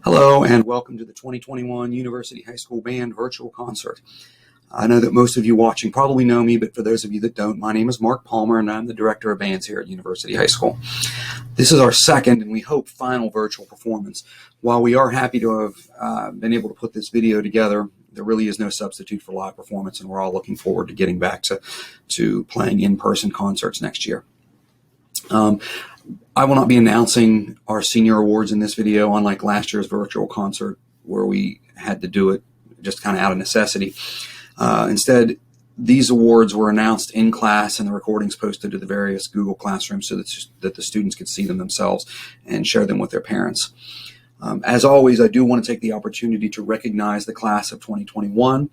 Hello and welcome to the 2021 University High School Band Virtual Concert. I know that most of you watching probably know me, but for those of you that don't, my name is Mark Palmer and I'm the Director of Bands here at University High School. This is our second and we hope final virtual performance. While we are happy to have been able to put this video together, there really is no substitute for live performance, and we're all looking forward to getting back to playing in-person concerts next year. I will not be announcing our senior awards in this video, unlike last year's virtual concert where we had to do it just kind of out of necessity. Instead, these awards were announced in class and the recordings posted to the various Google Classrooms so that the students could see them themselves and share them with their parents. As always, I do want to take the opportunity to recognize the class of 2021.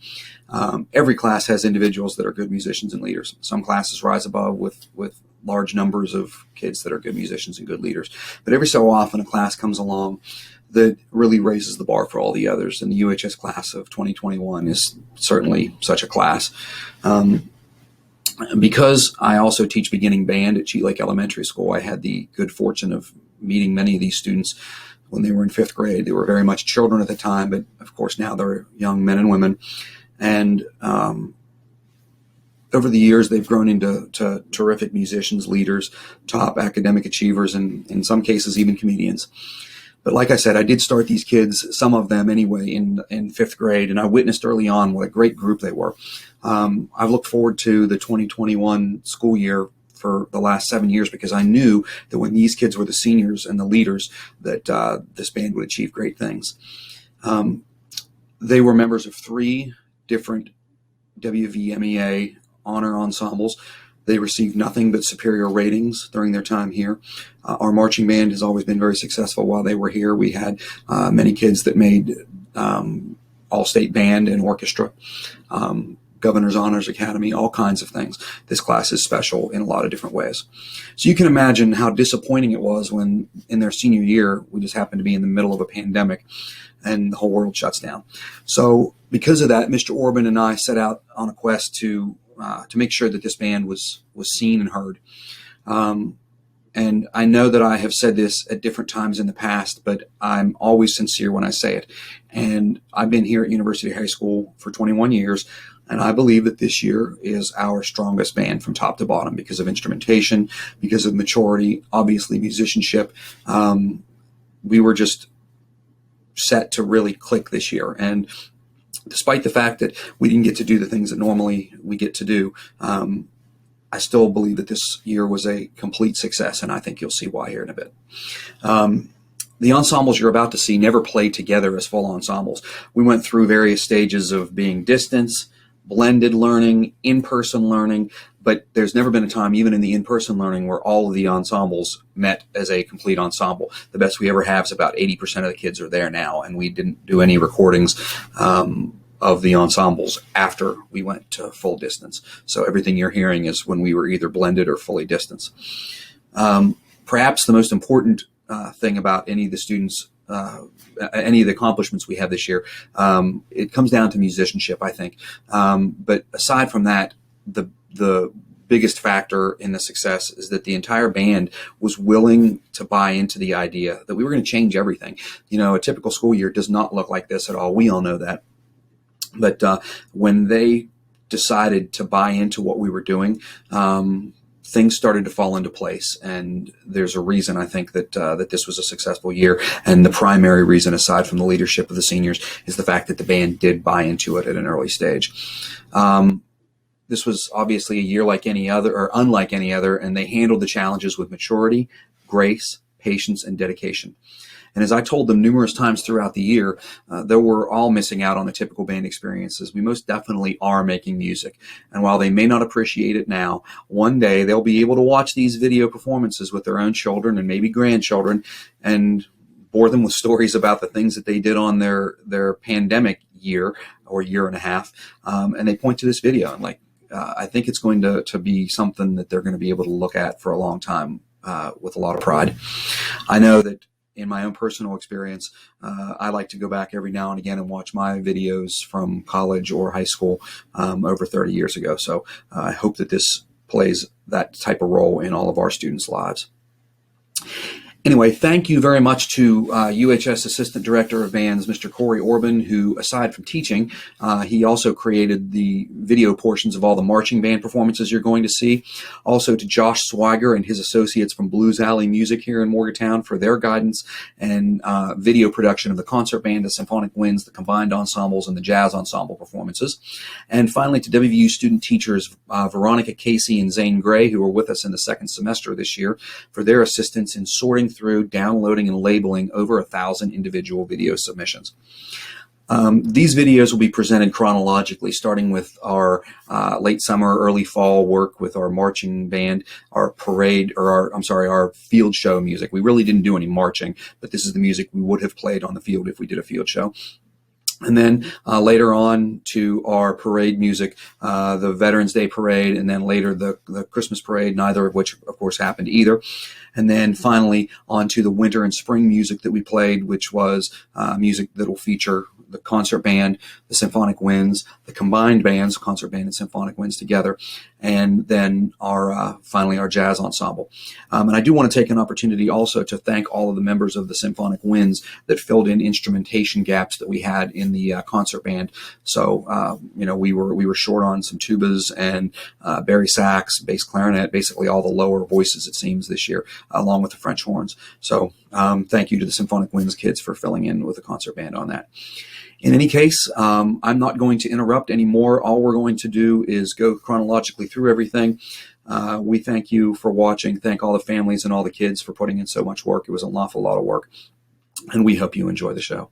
Every class has individuals that are good musicians and leaders. Some classes rise above with large numbers of kids that are good musicians and good leaders. But every so often a class comes along that really raises the bar for all the others. And the UHS class of 2021 is certainly such a class. Because I also teach beginning band at Cheat Lake Elementary School, I had the good fortune of meeting many of these students when they were in 5th grade. They were very much children at the time, but of course now they're young men and women. And over the years, they've grown into terrific musicians, leaders, top academic achievers, and in some cases, even comedians. But like I said, I did start these kids, some of them anyway, in 5th grade, and I witnessed early on what a great group they were. I've looked forward to the 2021 school year for the last 7 years because I knew that when these kids were the seniors and the leaders, that this band would achieve great things. They were members of 3 different WVMEA honor ensembles. They received nothing but superior ratings during their time here. Our marching band has always been very successful while they were here. We had many kids that made all-state band and orchestra, Governor's Honors Academy, all kinds of things. This class is special in a lot of different ways. So you can imagine how disappointing it was when in their senior year, we just happened to be in the middle of a pandemic and the whole world shuts down. So because of that, Mr. Orban and I set out on a quest to make sure that this band was seen and heard. And I know that I have said this at different times in the past, but I'm always sincere when I say it. And I've been here at University High School for 21 years, and I believe that this year is our strongest band from top to bottom because of instrumentation, because of maturity, obviously musicianship. We were just set to really click this year. And despite the fact that we didn't get to do the things that normally we get to do, I still believe that this year was a complete success, and I think you'll see why here in a bit. The ensembles you're about to see never played together as full ensembles. We went through various stages of being distance, blended learning, in-person learning, but there's never been a time, even in the in-person learning, where all of the ensembles met as a complete ensemble. The best we ever have is about 80% of the kids are there now, and we didn't do any recordings of the ensembles after we went to full distance. So everything you're hearing is when we were either blended or fully distanced. Perhaps the most important thing about any of the students, any of the accomplishments we have this year, it comes down to musicianship, I think. But aside from that, the biggest factor in the success is that the entire band was willing to buy into the idea that we were going to change everything. You know, a typical school year does not look like this at all. We all know that. But when they decided to buy into what we were doing, things started to fall into place. And there's a reason, I think, that this was a successful year. And the primary reason, aside from the leadership of the seniors, is the fact that the band did buy into it at an early stage. This was obviously a year like any other, or unlike any other, and they handled the challenges with maturity, grace, patience, and dedication. And as I told them numerous times throughout the year, though we're all missing out on the typical band experiences, we most definitely are making music. And while they may not appreciate it now, one day they'll be able to watch these video performances with their own children and maybe grandchildren and bore them with stories about the things that they did on their pandemic year or year and a half. And they point to this video and I think it's going to be something that they're going to be able to look at for a long time with a lot of pride. I know that in my own personal experience, I like to go back every now and again and watch my videos from college or high school over 30 years ago. So I hope that this plays that type of role in all of our students' lives. Anyway, thank you very much to UHS Assistant Director of Bands, Mr. Corey Orban, who, aside from teaching, he also created the video portions of all the marching band performances you're going to see. Also to Josh Swiger and his associates from Blues Alley Music here in Morgantown for their guidance and video production of the concert band, the Symphonic Winds, the combined ensembles, and the Jazz Ensemble performances. And finally to WVU student teachers Veronica Casey and Zane Gray, who are with us in the second semester this year, for their assistance in sorting through, downloading, and labeling over 1,000 individual video submissions. These videos will be presented chronologically, starting with our late summer, early fall work with our marching band, our parade, or our field show music. We really didn't do any marching, but this is the music we would have played on the field if we did a field show. And then later on to our parade music, the Veterans Day parade, and then later the Christmas parade, neither of which, of course, happened either. And then finally on to the winter and spring music that we played, which was music that will feature the concert band, the Symphonic Winds, the combined bands, concert band and Symphonic Winds together, and then our finally our Jazz Ensemble. And I do want to take an opportunity also to thank all of the members of the Symphonic Winds that filled in instrumentation gaps that we had in the concert band. So we were short on some tubas and bari sax, bass clarinet, basically all the lower voices, it seems, this year, along with the French horns. So thank you to the Symphonic Winds kids for filling in with the concert band on that. In any case, I'm not going to interrupt anymore. All we're going to do is go chronologically through everything. We thank you for watching. Thank all the families and all the kids for putting in so much work. It was an awful lot of work, and we hope you enjoy the show.